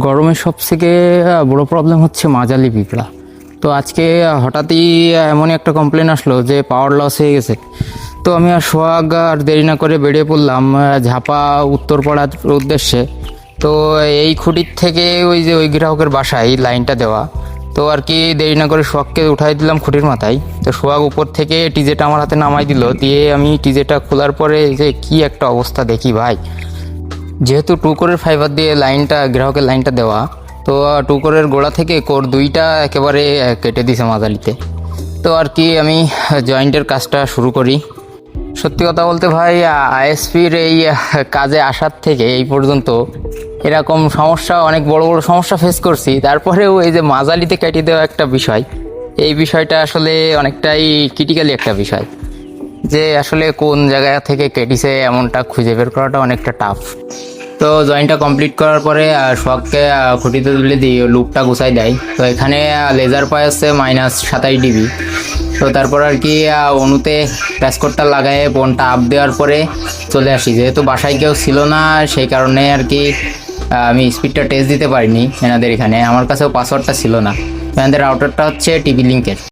গরমের সবথেকে বড় প্রবলেম হচ্ছে মাজালি পিঁপড়া। তো আজকে হঠাৎই এমনই একটা কমপ্লেন আসলো যে পাওয়ার লস হয়ে গেছে। তো আমি আর সোহাগ আর দেরি না করে বেরিয়ে পড়লাম ঝাপা উত্তরপাড়ার উদ্দেশ্যে। তো এই খুঁটির থেকে ওই গ্রাহকের বাসায় লাইনটা দেওয়া। তো আর কি দেরি না করে সোহাগকে উঠাই দিলাম খুঁটির মাথায়। তো সোহাগ উপর থেকে টিজেটা আমার হাতে নামাই দিল, দিয়ে আমি টিজেটা খোলার পরে যে কি একটা অবস্থা দেখি ভাই। যেহেতু টু কোরের ফাইবার দিয়ে লাইনটা গ্রাহকের লাইনটা দেওয়া, তো টু কোরের গোড়া থেকে কোর দুইটা একেবারে কেটে দিছে মাজালিতে। তো আর কি আমি জয়েন্টের কাজটা শুরু করি। সত্যি কথা বলতে ভাই, আইএসপির এই কাজে আসার থেকে এই পর্যন্ত এরকম সমস্যা, অনেক বড় বড় সমস্যা ফেস করছি। তারপরেও এই যে মাজালিতে কেটে দেওয়া একটা বিষয়, এই বিষয়টা আসলে অনেকটাই ক্রিটিক্যালি একটা বিষয়, যে আসলে কোন জায়গা থেকে কেটেছে এমনটা খুঁজে বের করাটা অনেকটা টাফ। তো জয়েন্টটা কমপ্লিট করার পরে শককে খুঁটিতে তুলে দিই, লুপটা গুছাই দেয়। তো এখানে লেজার পাই আছে -27 dB। তো তারপর আর কি অনুতে প্যাসকোডটা লাগায় বোনটা আপ দেওয়ার পরে চলে আসি। যেহেতু বাসায় কেউ ছিল না, সেই কারণে আর কি আমি স্পিডটা টেস্ট দিতে পারিনি এনাদের এখানে। আমার কাছেও পাসওয়ার্ডটা ছিল না। এনাদের রাউটারটা হচ্ছে টিভি লিঙ্কের।